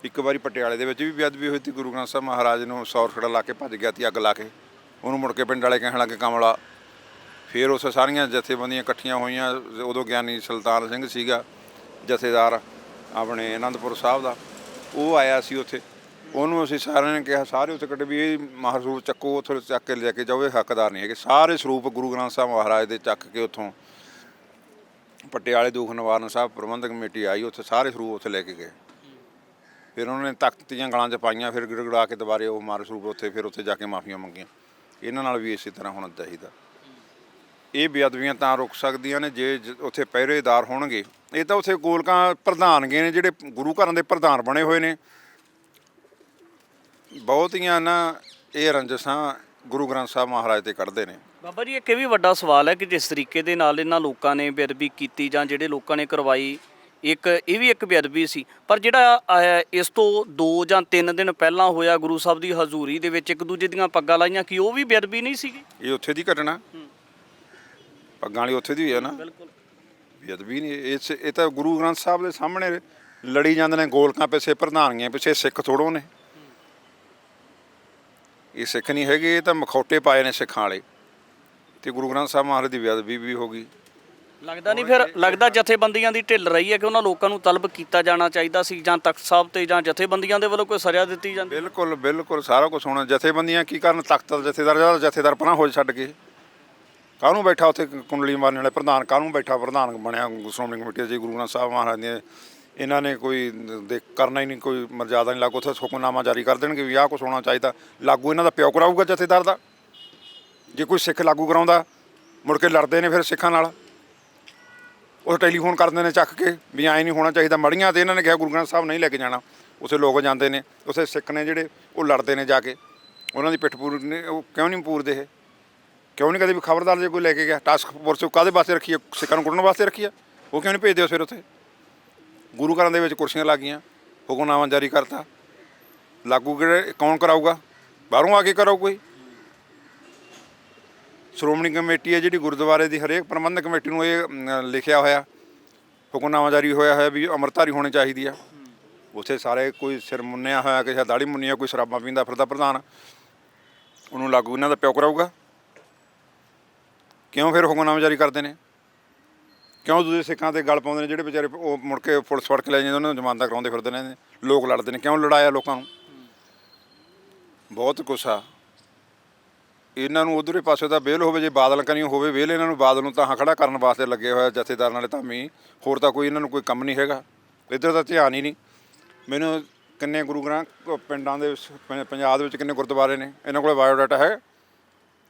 ਇੱਕ ਵਾਰੀ ਪਟਿਆਲੇ ਦੇ ਵਿੱਚ ਵੀ ਬੇਅਦਬੀ ਹੋਈ ਸੀ, ਗੁਰੂ ਗ੍ਰੰਥ ਸਾਹਿਬ ਮਹਾਰਾਜ ਨੂੰ ਸੌਰ ਖੜਾ ਲਾ ਕੇ ਭੱਜ ਗਿਆ ਸੀ, ਅੱਗ ਲਾ ਕੇ। ਉਹਨੂੰ ਮੁੜ ਕੇ ਪਿੰਡ ਵਾਲੇ ਕਹਿਣ ਲੱਗੇ ਕਮਲਾ। ਫਿਰ ਉਸ ਸਾਰੀਆਂ ਜਥੇਬੰਦੀਆਂ ਇਕੱਠੀਆਂ ਹੋਈਆਂ। ਉਦੋਂ ਗਿਆਨੀ ਸੁਲਤਾਨ ਸਿੰਘ ਸੀਗਾ ਜਥੇਦਾਰ ਆਪਣੇ ਅਨੰਦਪੁਰ ਸਾਹਿਬ ਦਾ, ਉਹ ਆਇਆ ਸੀ ਉੱਥੇ। ਉਹਨੂੰ ਅਸੀਂ ਸਾਰਿਆਂ ਨੇ ਕਿਹਾ, ਸਾਰੇ ਉੱਥੇ ਕੱਢੇ ਵੀ ਇਹ ਮਹਾਂਸਰੂਪ ਚੱਕੋ, ਉੱਥੋਂ ਚੱਕ ਕੇ ਲੈ ਕੇ ਜਾਓ, ਇਹ ਹੱਕਦਾਰ ਨਹੀਂ ਹੈਗੇ। ਸਾਰੇ ਸਰੂਪ ਗੁਰੂ ਗ੍ਰੰਥ ਸਾਹਿਬ ਮਹਾਰਾਜ ਦੇ ਚੱਕ ਕੇ ਉੱਥੋਂ ਪਟਿਆਲੇ ਦੁੱਖ ਨਿਵਾਰਨ ਸਾਹਿਬ ਪ੍ਰਬੰਧਕ ਕਮੇਟੀ ਆਈ, ਉੱਥੇ ਸਾਰੇ ਸਰੂਪ ਉੱਥੇ ਲੈ ਕੇ ਗਏ। ਫਿਰ ਉਹਨਾਂ ਨੇ ਤਖਤ ਦੀਆਂ ਗਲਾਂ 'ਚ ਪਾਈਆਂ, ਫਿਰ ਗਿੜਗੜਾ ਕੇ ਦੁਬਾਰੇ ਉਹ ਮਾਰੇ ਸਰੂਪ ਉੱਥੇ, ਫਿਰ ਉੱਥੇ ਜਾ ਕੇ ਮਾਫੀਆਂ ਮੰਗੀਆਂ। ਇਹਨਾਂ ਨਾਲ ਵੀ ਇਸੇ ਤਰ੍ਹਾਂ ਹੋਣਾ ਚਾਹੀਦਾ। ਇਹ ਬੇਅਦਬੀਆਂ ਤਾਂ ਰੁਕ ਸਕਦੀਆਂ ਨੇ ਜੇ ਉੱਥੇ ਪਹਿਰੇਦਾਰ ਹੋਣਗੇ। ਇਹ ਤਾਂ ਉੱਥੇ ਗੋਲਕਾਂ ਪ੍ਰਧਾਨਗੇ ਨੇ, ਜਿਹੜੇ ਗੁਰੂ ਘਰਾਂ ਦੇ ਪ੍ਰਧਾਨ ਬਣੇ ਹੋਏ ਨੇ। ਬਹੁਤੀਆਂ ਨਾ ਇਹ ਰੰਜਿਸ਼ਾਂ ਗੁਰੂ ਗ੍ਰੰਥ ਸਾਹਿਬ ਮਹਾਰਾਜ 'ਤੇ ਕੱਢਦੇ ਨੇ। ਬਾਬਾ ਜੀ, ਇੱਕ ਇਹ ਵੀ ਵੱਡਾ ਸਵਾਲ ਹੈ ਕਿ ਜਿਸ ਤਰੀਕੇ ਦੇ ਨਾਲ ਇਹਨਾਂ ਲੋਕਾਂ ਨੇ ਬੇਅਦਬੀ ਕੀਤੀ ਜਾਂ ਜਿਹੜੇ ਲੋਕਾਂ ਨੇ ਕਰਵਾਈ, ਇਹ ਵੀ ਇੱਕ ਬੇਅਦਬੀ ਸੀ। ਪਰ ਜਿਹੜਾ ਇਸ ਤੋਂ 2 ਜਾਂ 3 ਦਿਨ ਪਹਿਲਾਂ ਹੋਇਆ ਗੁਰੂ ਸਾਹਿਬ ਦੀ ਹਜ਼ੂਰੀ ਦੇ ਵਿੱਚ ਇੱਕ ਦੂਜੇ ਦੀਆਂ ਪੱਗਾਂ ਲਾਈਆਂ, ਕੀ ਉਹ ਵੀ ਬੇਅਦਬੀ ਨਹੀਂ ਸੀਗੀ? ਇਹ ਉੱਥੇ ਦੀ ਘਟਨਾ, ਪੱਗਾਂ ਵਾਲੀ ਉੱਥੇ ਦੀ ਹੋਈ ਹੈ ਨਾ। ਬਿਲਕੁਲ ਬੇਅਦਬੀ ਨਹੀਂ। ਇਹ ਤਾਂ ਗੁਰੂ ਗ੍ਰੰਥ ਸਾਹਿਬ ਦੇ ਸਾਹਮਣੇ ਲੜੀ ਜਾਂਦੇ ਨੇ, ਗੋਲਕਾਂ ਪਿੱਛੇ ਪ੍ਰਧਾਨੀਆਂ ਪਿੱਛੇ। ਸਿੱਖ ਥੋੜ੍ਹੋ ਨੇ ਇਹ, ਸਿੱਖ ਨਹੀਂ ਹੈਗੇ। ਇਹ ਤਾਂ ਮਖੌਟੇ ਪਾਏ ਨੇ ਸਿੱਖਾਂ ਵਾਲੇ। ਅਤੇ ਗੁਰੂ ਗ੍ਰੰਥ ਸਾਹਿਬ ਮਹਾਰਾਜ ਦੀ ਬੇਅਦਬੀ ਵੀ ਹੋ ਗਈ। ਲੱਗਦਾ ਨਹੀਂ ਫਿਰ ਲੱਗਦਾ ਜਥੇਬੰਦੀਆਂ ਦੀ ਢਿੱਲ ਰਹੀ ਹੈ ਕਿ ਉਹਨਾਂ ਲੋਕਾਂ ਨੂੰ ਤਲਬ ਕੀਤਾ ਜਾਣਾ ਚਾਹੀਦਾ ਸੀ ਜਾਂ ਤਖਤ ਸਾਹਿਬ ਤੇ ਜਾਂ ਜਥੇਬੰਦੀਆਂ ਦੇ ਵੱਲੋਂ ਕੋਈ ਸਜ਼ਾ ਦਿੱਤੀ ਜਾਂਦੀ? ਬਿਲਕੁਲ ਬਿਲਕੁਲ ਸਾਰਾ ਕੁਝ ਹੋਣਾ। ਜਥੇਬੰਦੀਆਂ ਕੀ ਕਰਨ, ਤਖਤ ਜਥੇਦਾਰ ਪਰਾਂ ਹੋ ਛੱਡ ਕੇ ਕਾਹਨੂੰ ਬੈਠਾ ਉੱਥੇ ਕੁੰਡਲੀ ਮਾਰਨ ਵਾਲੇ ਪ੍ਰਧਾਨ, ਕਾਹਨੂੰ ਬੈਠਾ ਪ੍ਰਧਾਨ ਬਣਿਆ ਸ਼੍ਰੋਮਣੀ ਕਮੇਟੀ ਜੀ ਗੁਰੂ ਗ੍ਰੰਥ ਸਾਹਿਬ ਮਹਾਰਾਜ ਨੇ। ਇਹਨਾਂ ਨੇ ਕੋਈ ਕਰਨਾ ਹੀ ਨਹੀਂ, ਕੋਈ ਮਰਜ਼ਾਦਾ ਨਹੀਂ ਲਾਗੂ। ਉੱਥੇ ਹੁਕਮਨਾਮਾ ਜਾਰੀ ਕਰ ਦੇਣਗੇ ਵੀ ਆਹ ਕੁਛ ਹੋਣਾ ਚਾਹੀਦਾ, ਲਾਗੂ ਇਹਨਾਂ ਦਾ ਪਿਓ ਕਰਾਊਗਾ ਜਥੇਦਾਰ ਦਾ। ਜੇ ਕੋਈ ਸਿੱਖ ਲਾਗੂ ਕਰਾਉਂਦਾ ਮੁੜ ਕੇ ਲੜਦੇ ਨੇ ਫਿਰ ਸਿੱਖਾਂ ਨਾਲ, ਉਹ ਟੈਲੀਫੋਨ ਕਰਦੇ ਨੇ ਚੱਕ ਕੇ ਵੀ ਐਂ ਨਹੀਂ ਹੋਣਾ ਚਾਹੀਦਾ। ਮੜੀਆਂ ਤੇ ਇਹਨਾਂ ਨੇ ਕਿਹਾ ਗੁਰੂ ਗ੍ਰੰਥ ਸਾਹਿਬ ਨਹੀਂ ਲੈ ਕੇ ਜਾਣਾ, ਉੱਥੇ ਲੋਕ ਜਾਂਦੇ ਨੇ, ਉੱਥੇ ਸਿੱਖ ਨੇ ਜਿਹੜੇ ਉਹ ਲੜਦੇ ਨੇ ਜਾ ਕੇ, ਉਹਨਾਂ ਦੀ ਪਿੱਠ ਪੂਰ ਨੇ। ਉਹ ਕਿਉਂ ਨਹੀਂ ਪੂਰਦੇ? ਇਹ ਕਿਉਂ ਨਹੀਂ ਕਦੇ ਵੀ ਖਬਰਦਾਰ ਜੇ ਕੋਈ ਲੈ ਕੇ ਗਿਆ ਟਾਸਕ ਫੋਰਸ ਕਾਹਦੇ ਵਾਸਤੇ ਰੱਖੀ ਹੈ? ਸਿੱਖਾਂ ਨੂੰ ਕੁੱਟਣ ਵਾਸਤੇ ਰੱਖੀ ਹੈ। ਉਹ ਕਿਉਂ ਨਹੀਂ ਭੇਜਦੇ ਹੋ ਫਿਰ ਉੱਥੇ? ਗੁਰੂ ਘਰਾਂ ਦੇ ਵਿੱਚ ਕੁਰਸੀਆਂ ਲੱਗ ਗਈਆਂ, ਹੁਕਮਨਾਮਾ ਜਾਰੀ ਕਰਤਾ, ਲਾਗੂ ਕਿਹੜੇ ਕੌਣ ਕਰਾਊਗਾ? ਬਾਹਰੋਂ ਆ ਕੇ ਕਰਾਊ ਕੋਈ? ਸ਼੍ਰੋਮਣੀ ਕਮੇਟੀ ਹੈ ਜਿਹੜੀ ਗੁਰਦੁਆਰੇ ਦੀ, ਹਰੇਕ ਪ੍ਰਬੰਧਕ ਕਮੇਟੀ ਨੂੰ ਇਹ ਲਿਖਿਆ ਹੋਇਆ, ਹੁਕਮਨਾਮਾ ਜਾਰੀ ਹੋਇਆ ਵੀ ਅੰਮ੍ਰਿਤਧਾਰੀ ਹੋਣੀ ਚਾਹੀਦੀ ਆ। ਉੱਥੇ ਸਾਰੇ ਕੋਈ ਸਿਰ ਮੁੰਨਿਆ ਹੋਇਆ, ਕਿਸੇ ਦਾੜੀ ਮੁੰਨੀ ਆ, ਕੋਈ ਸ਼ਰਾਬਾਂ ਪੀਂਦਾ ਫਿਰਦਾ ਪ੍ਰਧਾਨ, ਉਹਨੂੰ ਲਾਗੂ ਇਹਨਾਂ ਦਾ ਪਿਓ ਕਰਾਊਗਾ? ਕਿਉਂ ਫਿਰ ਹੁਕਮਨਾਮਾ ਜਾਰੀ ਕਰਦੇ ਨੇ? ਕਿਉਂ ਦੂਜੇ ਸਿੱਖਾਂ 'ਤੇ ਗੱਲ ਪਾਉਂਦੇ ਨੇ ਜਿਹੜੇ ਵਿਚਾਰੇ ਉਹ ਮੁੜ ਕੇ ਪੁਲਿਸ ਫੜ ਕੇ ਲੈ ਜਾਂਦੇ, ਉਹਨਾਂ ਨੂੰ ਜ਼ਮਾਨਤਾਂ ਕਰਾਉਂਦੇ ਫਿਰਦੇ ਨੇ, ਲੋਕ ਲੜਦੇ ਨੇ। ਕਿਉਂ ਲੜਾਇਆ ਲੋਕਾਂ ਨੂੰ? ਬਹੁਤ ਕੁਛ ਆ ਇਹਨਾਂ ਨੂੰ। ਉਧਰੇ ਪਾਸੇ ਤਾਂ ਵਿਹਲ ਹੋਵੇ, ਜੇ ਬਾਦਲ ਕਨੀ ਹੋਵੇ ਵਿਹਲ, ਇਹਨਾਂ ਨੂੰ ਬਾਦਲ ਨੂੰ ਤਾਂ ਖੜਾ ਕਰਨ ਵਾਸਤੇ ਲੱਗੇ ਹੋਇਆ ਜਥੇਦਾਰ ਨਾਲੇ ਧਾਮੀ, ਹੋਰ ਤਾਂ ਕੋਈ ਇਹਨਾਂ ਨੂੰ ਕੋਈ ਕੰਮ ਨਹੀਂ ਹੈਗਾ। ਇੱਧਰ ਤਾਂ ਧਿਆਨ ਹੀ ਨਹੀਂ। ਮੈਨੂੰ ਕਿੰਨੇ ਗੁਰੂ ਗ੍ਰੰਥ ਪਿੰਡਾਂ ਦੇ ਪੰਜਾਬ ਦੇ ਵਿੱਚ ਕਿੰਨੇ ਗੁਰਦੁਆਰੇ ਨੇ, ਇਹਨਾਂ ਕੋਲ ਬਾਇਓਡਾਟਾ ਹੈ।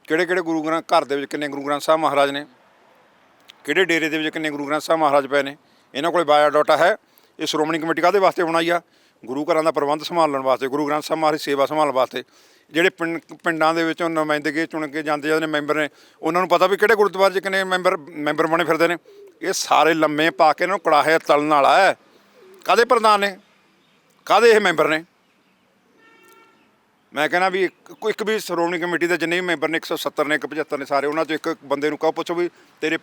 ਕਿਹੜੇ ਕਿਹੜੇ ਗੁਰੂ ਗ੍ਰੰਥ ਘਰ ਦੇ ਵਿੱਚ ਕਿੰਨੇ ਗੁਰੂ ਗ੍ਰੰਥ ਸਾਹਿਬ ਮਹਾਰਾਜ ਨੇ, ਕਿਹੜੇ ਡੇਰੇ ਦੇ ਵਿੱਚ ਕਿੰਨੇ ਗੁਰੂ ਗ੍ਰੰਥ ਸਾਹਿਬ ਮਹਾਰਾਜ ਪਏ ਨੇ, ਇਹਨਾਂ ਕੋਲ ਬਾਇਓਡਾਟਾ ਹੈ। ਇਹ ਸ਼੍ਰੋਮਣੀ ਕਮੇਟੀ ਕਾਹਦੇ ਵਾਸਤੇ ਬਣਾਈ ਆ? ਗੁਰੂ ਘਰਾਂ ਦਾ ਪ੍ਰਬੰਧ ਸੰਭਾਲਣ ਵਾਸਤੇ, ਗੁਰੂ ਗ੍ਰੰਥ ਸਾਹਿਬ ਮਹਾਰਾਜ ਸੇਵਾ ਸੰਭਾਲਣ ਵਾਸਤੇ। ਜਿਹੜੇ ਪਿੰਡਾਂ ਦੇ ਵਿੱਚੋਂ ਨੁਮਾਇੰਦਗੇ ਚੁਣ ਕੇ ਜਾਂਦੇ ਜਾਂਦੇ ਮੈਂਬਰ ਨੇ, ਉਹਨਾਂ ਨੂੰ ਪਤਾ ਵੀ ਕਿਹੜੇ ਗੁਰਦੁਆਰੇ 'ਚ ਕਿੰਨੇ ਮੈਂਬਰ ਬਣੇ ਫਿਰਦੇ ਨੇ। ਇਹ ਸਾਰੇ ਲੰਮੇ ਪਾ ਕੇ ਇਹਨਾਂ ਨੂੰ ਕੜਾਹੇ ਤਲਣ ਵਾਲਾ ਹੈ। ਕਾਹਦੇ ਪ੍ਰਧਾਨ ਨੇ, ਕਾਹਦੇ ਇਹ ਮੈਂਬਰ ਨੇ? ਮੈਂ ਕਹਿੰਦਾ ਵੀ ਇੱਕ ਵੀ ਸ਼੍ਰੋਮਣੀ ਕਮੇਟੀ ਦੇ ਜਿੰਨੇ ਵੀ ਮੈਂਬਰ ਨੇ, 170 ਨੇ, 175 ਨੇ, ਸਾਰੇ ਉਹਨਾਂ 'ਚੋਂ ਇੱਕ ਬੰਦੇ ਨੂੰ ਕਹੋ, ਪੁੱਛੋ ਵੀ ਤੇਰੇ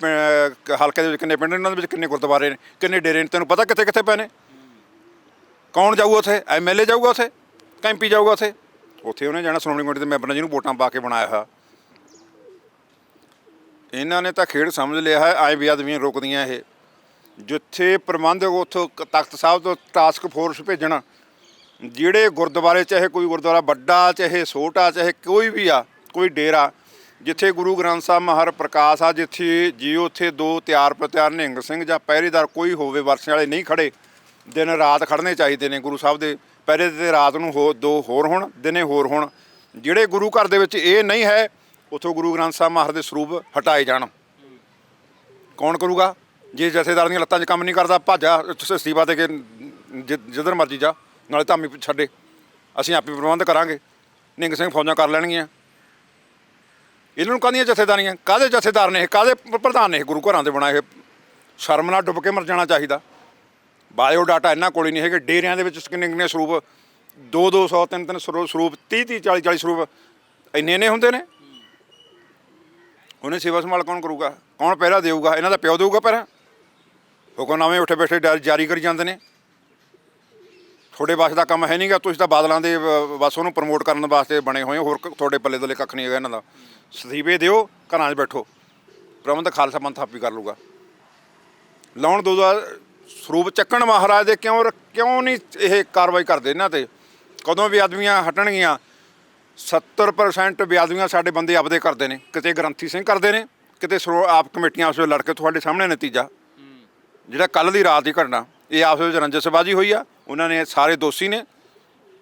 ਹਲਕੇ ਦੇ ਵਿੱਚ ਕਿੰਨੇ ਪਿੰਡ ਨੇ, ਉਹਨਾਂ ਦੇ ਵਿੱਚ ਕਿੰਨੇ ਗੁਰਦੁਆਰੇ ਨੇ, ਕਿੰਨੇ ਡੇਰੇ ਨੇ, ਤੈਨੂੰ ਪਤਾ ਕਿੱਥੇ ਕਿੱਥੇ ਪਏ ਨੇ? ਕੌਣ ਜਾਊਗਾ ਉੱਥੇ? MLA ਜਾਊਗਾ ਉੱਥੇ? MP ਜਾਊਗਾ ਉੱਥੇ? ਉੱਥੇ ਉਹਨੇ ਜਾਣਾ ਸ਼੍ਰੋਮਣੀ ਕਮੇਟੀ ਦੇ ਮੈਂਬਰ ਨੇ, ਜਿਹਨੂੰ ਵੋਟਾਂ ਪਾ ਕੇ ਬਣਾਇਆ ਹੋਇਆ। ਇਹਨਾਂ ਨੇ ਤਾਂ ਖੇਡ ਸਮਝ ਲਿਆ ਹੈ, ਐਂ ਬੇਅਦਬੀਆਂ ਰੋਕਦੀਆਂ ਇਹ। ਜਿੱਥੇ ਪ੍ਰਬੰਧਕ ਉੱਥੋਂ ਤਖਤ ਸਾਹਿਬ ਤੋਂ ਟਾਸਕ ਫੋਰਸ ਭੇਜਣ, ਜਿਹੜੇ ਗੁਰਦੁਆਰੇ ਚਾਹੇ ਕੋਈ ਗੁਰਦੁਆਰਾ ਵੱਡਾ ਚਾਹੇ ਛੋਟਾ ਚਾਹੇ ਕੋਈ ਵੀ ਆ, ਕੋਈ ਡੇਰਾ ਜਿੱਥੇ ਗੁਰੂ ਗ੍ਰੰਥ ਸਾਹਿਬ ਮਹਾਰਾਜ ਪ੍ਰਕਾਸ਼ ਆ, ਜਿੱਥੇ ਜੀ ਉੱਥੇ ਦੋ ਤਿਆਰ ਪ੍ਰਤਿਆਰ ਨਿਹੰਗ ਸਿੰਘ ਜਾਂ ਪਹਿਰੇਦਾਰ ਕੋਈ ਹੋਵੇ, ਵਰਸੇ ਵਾਲੇ ਨਹੀਂ ਖੜੇ, ਦਿਨ ਰਾਤ ਖੜਨੇ ਚਾਹੀਦੇ ਨੇ ਗੁਰੂ ਸਾਹਿਬ ਦੇ ਪਹਿਰੇ ਤੇ। ਰਾਤ ਨੂੰ ਦੋ ਹੋਰ ਹੋਣ, ਦਿਨੇ ਹੋਰ ਹੋਣ। ਜਿਹੜੇ ਗੁਰੂ ਘਰ ਦੇ ਵਿੱਚ ਇਹ ਨਹੀਂ ਹੈ, ਉੱਥੋਂ ਗੁਰੂ ਗ੍ਰੰਥ ਸਾਹਿਬ ਮਹਾਰਾਜ ਦੇ ਸਰੂਪ ਹਟਾਏ ਜਾਣ। ਕੌਣ ਕਰੂਗਾ? ਜੇ ਜਥੇਦਾਰ ਦੀਆਂ ਲੱਤਾਂ 'ਚ ਕੰਮ ਨਹੀਂ ਕਰਦਾ, ਭਾਜਾ ਅਸਤੀਫਾ ਦੇ ਕੇ ਜਿੱਧਰ ਮਰਜੀ ਜਾ, ਨਾਲੇ ਧਾਮੀ ਛੱਡੇ, ਅਸੀਂ ਆਪੇ ਪ੍ਰਬੰਧ ਕਰਾਂਗੇ, ਨਿਹੰਗ ਸਿੰਘ ਫੌਜਾਂ ਕਰ ਲੈਣਗੀਆਂ। ਇਹਨਾਂ ਨੂੰ ਕਾਹਦੀਆਂ ਜਥੇਦਾਰੀਆਂ? ਕਾਹਦੇ ਜਥੇਦਾਰ ਨੇ ਇਹ? ਕਾਹਦੇ ਪ੍ਰਧਾਨ ਨੇ ਇਹ? ਗੁਰੂ ਘਰਾਂ ਦੇ ਬਣਾਏ। ਸ਼ਰਮ ਨਾਲ ਡੁੱਬ ਕੇ ਮਰ ਜਾਣਾ ਚਾਹੀਦਾ। ਬਾਇਓਡਾਟਾ ਇਹਨਾਂ ਕੋਲ ਹੀ ਨਹੀਂ ਹੈਗੇ। ਡੇਰਿਆਂ ਦੇ ਵਿੱਚ ਕਿੰਨੇ ਕਿੰਨੇ ਸਰੂਪ, 200 300 ਸਰੂਪ, 30 40 ਸਰੂਪ, ਇੰਨੇ ਹੁੰਦੇ ਨੇ। ਉਹਨੇ ਸੇਵਾ ਸੰਭਾਲ ਕੌਣ ਕਰੂਗਾ? ਕੌਣ ਪਹਿਰਾ ਦੇਊਗਾ? ਇਹਨਾਂ ਦਾ ਪਿਓ ਦੇਊਗਾ ਪਹਿਰਾ? ਹੁਕਮਨਾਮੇ ਉੱਠੇ ਬੈਠੇ ਜਾਰੀ ਕਰੀ ਜਾਂਦੇ ਨੇ। ਤੁਹਾਡੇ ਵਾਸਤੇ ਦਾ ਕੰਮ ਹੈ ਨਹੀਂਗਾ, ਤੁਸੀਂ ਤਾਂ ਬਾਦਲਾਂ ਦੇ ਬਸ ਉਹਨੂੰ ਪ੍ਰਮੋਟ ਕਰਨ ਵਾਸਤੇ ਬਣੇ ਹੋਏ। ਹੋਰ ਤੁਹਾਡੇ ਪੱਲੇ ਦੁੱਲੇ ਕੱਖ ਨਹੀਂ ਹੈਗਾ ਇਹਨਾਂ ਦਾ। ਅਸਤੀਫੇ ਦਿਓ, ਘਰਾਂ 'ਚ ਬੈਠੋ, ਪ੍ਰਬੰਧ ਖਾਲਸਾ ਪੰਥ ਆਪੀ ਕਰ ਲੂਗਾ। ਲਾਉਣ ਦੋ ਸਰੂਪ ਚੱਕਣ ਮਹਾਰਾਜ ਦੇ। ਕਿਉਂ ਨਹੀਂ ਇਹ ਕਾਰਵਾਈ ਕਰਦੇ ਇਹਨਾਂ 'ਤੇ? ਕਦੋਂ ਬੇਅਦਬੀਆਂ ਹਟਣਗੀਆਂ? 70% ਬੇਅਦਬੀਆਂ ਸਾਡੇ ਬੰਦੇ ਆਪਦੇ ਕਰਦੇ ਨੇ। ਕਿਤੇ ਗ੍ਰੰਥੀ ਸਿੰਘ ਕਰਦੇ ਨੇ, ਕਿਤੇ ਆਪ ਕਮੇਟੀਆਂ ਆਪਸ ਵਿੱਚ ਲੜ ਕੇ। ਤੁਹਾਡੇ ਸਾਹਮਣੇ ਨਤੀਜਾ ਜਿਹੜਾ ਕੱਲ੍ਹ ਦੀ ਰਾਤ ਦੀ ਘਟਨਾ, ਇਹ ਆਪਸ ਵਿੱਚ ਰੰਜਿਸ਼ਬਾਜ਼ੀ ਹੋਈ ਆ। ਉਹਨਾਂ ਨੇ ਸਾਰੇ ਦੋਸ਼ੀ ਨੇ,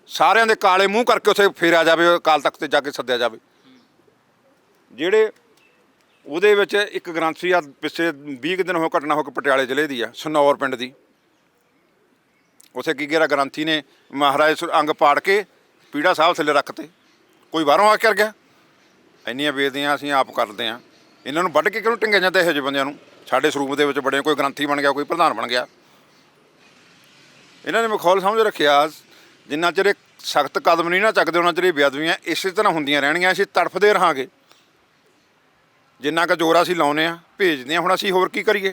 ਸਾਰਿਆਂ ਦੇ ਕਾਲੇ ਮੂੰਹ ਕਰਕੇ ਉੱਥੇ ਫੇਰਿਆ ਜਾਵੇ, ਅਕਾਲ ਤਖਤ 'ਤੇ ਜਾ ਕੇ ਸੱਦਿਆ ਜਾਵੇ। ਜਿਹੜੇ ਉਹਦੇ ਵਿੱਚ ਇੱਕ ਗ੍ਰੰਥੀ ਆ, ਪਿੱਛੇ 20 ਦਿਨ ਘਟਨਾ ਹੋ ਕੇ ਪਟਿਆਲੇ ਜ਼ਿਲ੍ਹੇ ਦੀ ਆ, ਸਨੌਰ ਪਿੰਡ ਦੀ। ਉੱਥੇ ਕੀ ਗਿਆ, ਗ੍ਰੰਥੀ ਨੇ ਮਹਾਰਾਜ ਅੰਗ ਪਾੜ ਕੇ ਪੀੜਾ ਸਾਹਿਬ ਥੱਲੇ ਰੱਖਤੇ। ਕੋਈ ਬਾਹਰੋਂ ਆ ਕੇ ਕਰ ਗਿਆ? ਇੰਨੀਆਂ ਬੇਇੱਜ਼ਤੀਆਂ ਅਸੀਂ ਆਪ ਕਰਦੇ ਹਾਂ। ਇਹਨਾਂ ਨੂੰ ਵੱਢ ਕੇ ਕਿਉਂ ਟੰਗਿਆ ਜਾਂਦਾ ਇਹੋ ਜਿਹੇ ਬੰਦਿਆਂ ਨੂੰ? ਸਾਡੇ ਸਰੂਪ ਦੇ ਵਿੱਚ ਬੜੇ, ਕੋਈ ਗ੍ਰੰਥੀ ਬਣ ਗਿਆ, ਕੋਈ ਪ੍ਰਧਾਨ ਬਣ ਗਿਆ। ਇਹਨਾਂ ਨੇ ਮਖੌਲ ਸਮਝ ਰੱਖਿਆ, ਜਿੰਨਾ ਚਿਰ ਸਖਤ ਕਦਮ ਨਹੀਂ ਨਾ ਚੱਕਦੇ, ਉਹਨਾਂ ਚਿਰ ਇਹ ਬੇਅਦਬੀਆਂ ਇਸੇ ਤਰ੍ਹਾਂ ਹੁੰਦੀਆਂ ਰਹਿਣਗੀਆਂ। ਅਸੀਂ ਤੜਫਦੇ ਰਹਾਂਗੇ। ਜਿੰਨਾ ਕੁ ਜ਼ੋਰ ਅਸੀਂ ਲਾਉਂਦੇ ਹਾਂ, ਭੇਜਦੇ ਹਾਂ, ਹੁਣ ਅਸੀਂ ਹੋਰ ਕੀ ਕਰੀਏ?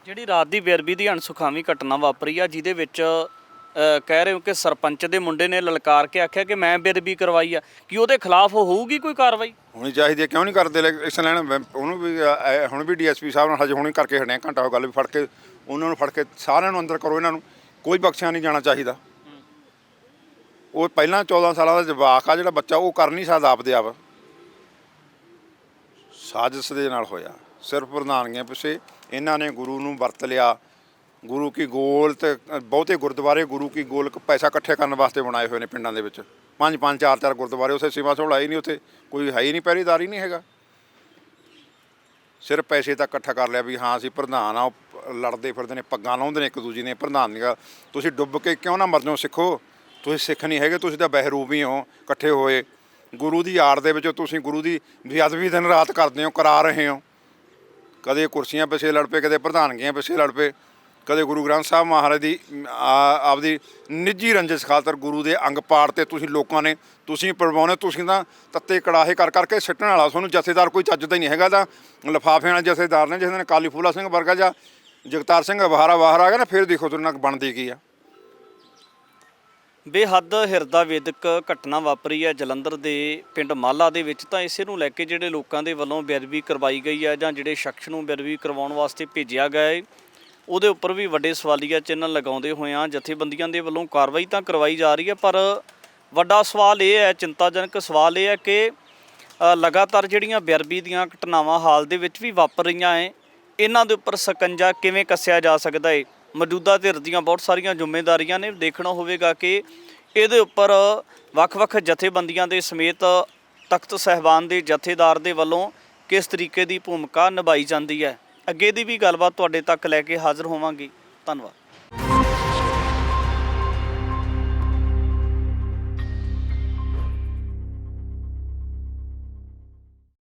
ਜਿਹੜੀ ਰਾਤ ਦੀ ਬੇਅਦਬੀ ਦੀ ਅਣਸੁਖਾਵੀ ਘਟਨਾ ਵਾਪਰੀ ਆ, ਜਿਹਦੇ ਵਿੱਚ ਕਹਿ ਰਹੇ ਹੋ ਕਿ ਸਰਪੰਚ ਦੇ ਮੁੰਡੇ ਨੇ ਲਲਕਾਰ ਕੇ ਆਖਿਆ ਕਿ ਮੈਂ ਬੇਅਦਬੀ ਕਰਵਾਈ ਆ, ਕਿ ਉਹਦੇ ਖਿਲਾਫ ਹੋਊਗੀ ਕੋਈ ਕਾਰਵਾਈ? ਹੋਣੀ ਚਾਹੀਦੀ ਹੈ, ਕਿਉਂ ਨਹੀਂ ਕਰਦੇ ਇਸ ਲੈਣ ਉਹਨੂੰ ਵੀ ਹੁਣ ਵੀ ਡੀਐਸਪੀ ਸਾਹਿਬ ਨਾਲ ਹਜੇ ਹੁਣੇ ਕਰਕੇ ਹਟਿਆ, ਘੰਟਾ ਹੋ ਗੱਲ ਵੀ ਫੜ ਕੇ ਉਹਨਾਂ ਨੂੰ ਫੜ ਕੇ ਸਾਰਿਆਂ ਨੂੰ ਅੰਦਰ ਕਰੋ, ਇਹਨਾਂ ਨੂੰ ਕੋਈ ਬਖਸ਼ਿਆ ਨਹੀਂ ਜਾਣਾ ਚਾਹੀਦਾ। ਉਹ ਪਹਿਲਾਂ 14 ਸਾਲਾਂ ਦਾ ਜਵਾਕ ਆ ਜਿਹੜਾ ਬੱਚਾ, ਉਹ ਕਰ ਨਹੀਂ ਸਕਦਾ ਆਪਦੇ ਆਪ, ਸਾਜ਼ਿਸ਼ ਦੇ ਨਾਲ ਹੋਇਆ। ਸਿਰਫ ਪ੍ਰਧਾਨਗੀਆਂ ਪਿੱਛੇ ਇਹਨਾਂ ਨੇ ਗੁਰੂ ਨੂੰ ਵਰਤ ਲਿਆ। ਗੁਰੂ ਕੀ ਗੋਲ ਤੇ ਬਹੁਤੇ ਗੁਰਦੁਆਰੇ ਗੁਰੂ ਕੀ ਗੋਲ ਪੈਸਾ ਇਕੱਠੇ ਕਰਨ ਵਾਸਤੇ ਬਣਾਏ ਹੋਏ ਨੇ ਪਿੰਡਾਂ ਦੇ ਵਿੱਚ, 5-5 4-4 ਗੁਰਦੁਆਰੇ। ਉੱਥੇ ਸੇਵਾ ਸਹੂਲਤ ਹੀ ਨਹੀਂ, ਉੱਥੇ ਕੋਈ ਹੈ ਹੀ ਨਹੀਂ, ਪਹਿਰੇਦਾਰ ਹੀ ਨਹੀਂ ਹੈਗਾ। ਸਿਰਫ ਪੈਸੇ ਤਾਂ ਇਕੱਠਾ ਕਰ ਲਿਆ ਵੀ ਹਾਂ ਅਸੀਂ ਪ੍ਰਧਾਨ ਆ, ਉਹ ਲੜਦੇ ਫਿਰਦੇ ਨੇ, ਪੱਗਾਂ ਲਾਉਂਦੇ ਨੇ ਇੱਕ ਦੂਜੀ ਨੇ ਪ੍ਰਧਾਨ ਦੀਆਂ। ਤੁਸੀਂ ਡੁੱਬ ਕੇ ਕਿਉਂ ਨਾ ਮਰ ਜਾਓ ਸਿੱਖੋ, ਤੁਸੀਂ ਸਿੱਖ ਨਹੀਂ ਹੈਗੇ, ਤੁਸੀਂ ਤਾਂ ਬਹਿਰੂਪ ਹੀ ਹੋ ਇਕੱਠੇ ਹੋਏ। ਗੁਰੂ ਦੀ ਆੜ ਦੇ ਵਿੱਚ ਤੁਸੀਂ ਗੁਰੂ ਦੀ ਬੇਅਦਬੀ ਦਿਨ ਰਾਤ ਕਰਦੇ ਹੋ, ਕਰਾ ਰਹੇ ਹੋ। ਕਦੇ ਕੁਰਸੀਆਂ ਪਿੱਛੇ ਲੜ ਪਏ, ਕਦੇ ਪ੍ਰਧਾਨਗੀਆਂ ਪਿੱਛੇ ਲੜ ਪਏ, ਕਦੇ ਗੁਰੂ ਗ੍ਰੰਥ ਸਾਹਿਬ ਮਹਾਰਾਜ ਦੀ ਆਪਦੀ ਨਿੱਜੀ ਰੰਜਿਸ਼ ਖਾਤਰ ਗੁਰੂ ਦੇ ਅੰਗ ਪਾੜ ਤੇ ਤੁਸੀਂ ਲੋਕਾਂ ਨੇ ਤੁਸੀਂ ਪਰਵਾਉਣੇ। ਤੁਸੀਂ ਤਾਂ ਤੱਤੇ ਕੜਾਹੇ ਕਰ ਕਰਕੇ ਸਿੱਟਣ ਵਾਲਾ, ਤੁਹਾਨੂੰ ਜਥੇਦਾਰ ਕੋਈ ਚੱਜਦਾ ਹੀ ਨਹੀਂ ਹੈਗਾ। ਤਾਂ ਲਿਫਾਫੇ ਵਾਲੇ ਜਥੇਦਾਰ ਨੇ, ਜਿਸ ਦਿਨ ਕਾਲੀ ਫੂਲਾ ਸਿੰਘ ਵਰਗਾ ਜਾਂ ਜਗਤਾਰ ਸਿੰਘ ਬਾਹਰ ਆ ਗਿਆ ਨਾ, ਫਿਰ ਦੇਖੋ ਤੁਹਾਡੇ ਨਾਲ ਬਣਦੀ ਕੀ ਆ। ਬੇਹੱਦ ਹਿਰਦਾ ਵੇਦਕ ਘਟਨਾ ਵਾਪਰੀ ਹੈ ਜਲੰਧਰ ਦੇ ਪਿੰਡ ਮਾਲਾ ਦੇ ਵਿੱਚ। ਤਾਂ ਇਸੇ ਨੂੰ ਲੈ ਕੇ ਜਿਹੜੇ ਲੋਕਾਂ ਦੇ ਵੱਲੋਂ ਬੇਅਦਬੀ ਕਰਵਾਈ ਗਈ ਹੈ ਜਾਂ ਜਿਹੜੇ ਸ਼ਖਸ ਨੂੰ ਬੇਅਦਬੀ ਕਰਵਾਉਣ ਵਾਸਤੇ ਭੇਜਿਆ ਗਿਆ ਹੈ, ਉਹਦੇ ਉੱਪਰ ਵੀ ਵੱਡੇ ਸਵਾਲੀਆ ਚਿੰਨ੍ਹ ਲਗਾਉਂਦੇ ਹੋਇਆਂ ਜਥੇਬੰਦੀਆਂ ਦੇ ਵੱਲੋਂ ਕਾਰਵਾਈ ਤਾਂ ਕਰਵਾਈ ਜਾ ਰਹੀ ਹੈ, ਪਰ ਵੱਡਾ ਸਵਾਲ ਇਹ ਹੈ, ਚਿੰਤਾਜਨਕ ਸਵਾਲ ਇਹ ਹੈ ਕਿ ਲਗਾਤਾਰ ਜਿਹੜੀਆਂ ਬੇਅਦਬੀ ਦੀਆਂ ਘਟਨਾਵਾਂ ਹਾਲ ਦੇ ਵਿੱਚ ਵੀ ਵਾਪਰ ਰਹੀਆਂ ਹੈ, ਇਹਨਾਂ ਦੇ ਉੱਪਰ ਸਕੰਜਾ ਕਿਵੇਂ ਕੱਸਿਆ ਜਾ ਸਕਦਾ ਹੈ। ਮੌਜੂਦਾ ਧਿਰ ਦੀਆਂ ਬਹੁਤ ਸਾਰੀਆਂ ਜ਼ਿੰਮੇਵਾਰੀਆਂ ਨੇ। ਦੇਖਣਾ ਹੋਵੇਗਾ ਕਿ ਇਹਦੇ ਉੱਪਰ ਵੱਖ-ਵੱਖ ਜਥੇਬੰਦੀਆਂ ਦੇ ਸਮੇਤ ਤਖਤ ਸਾਹਿਬਾਨ ਦੇ ਜਥੇਦਾਰ ਦੇ ਵੱਲੋਂ ਕਿਸ ਤਰੀਕੇ ਦੀ ਭੂਮਿਕਾ ਨਿਭਾਈ ਜਾਂਦੀ ਹੈ। ਅੱਗੇ ਦੀ ਵੀ ਗੱਲਬਾਤ ਤੁਹਾਡੇ ਤੱਕ ਲੈ ਕੇ ਹਾਜ਼ਰ ਹੋਵਾਂਗੇ। ਧੰਨਵਾਦ।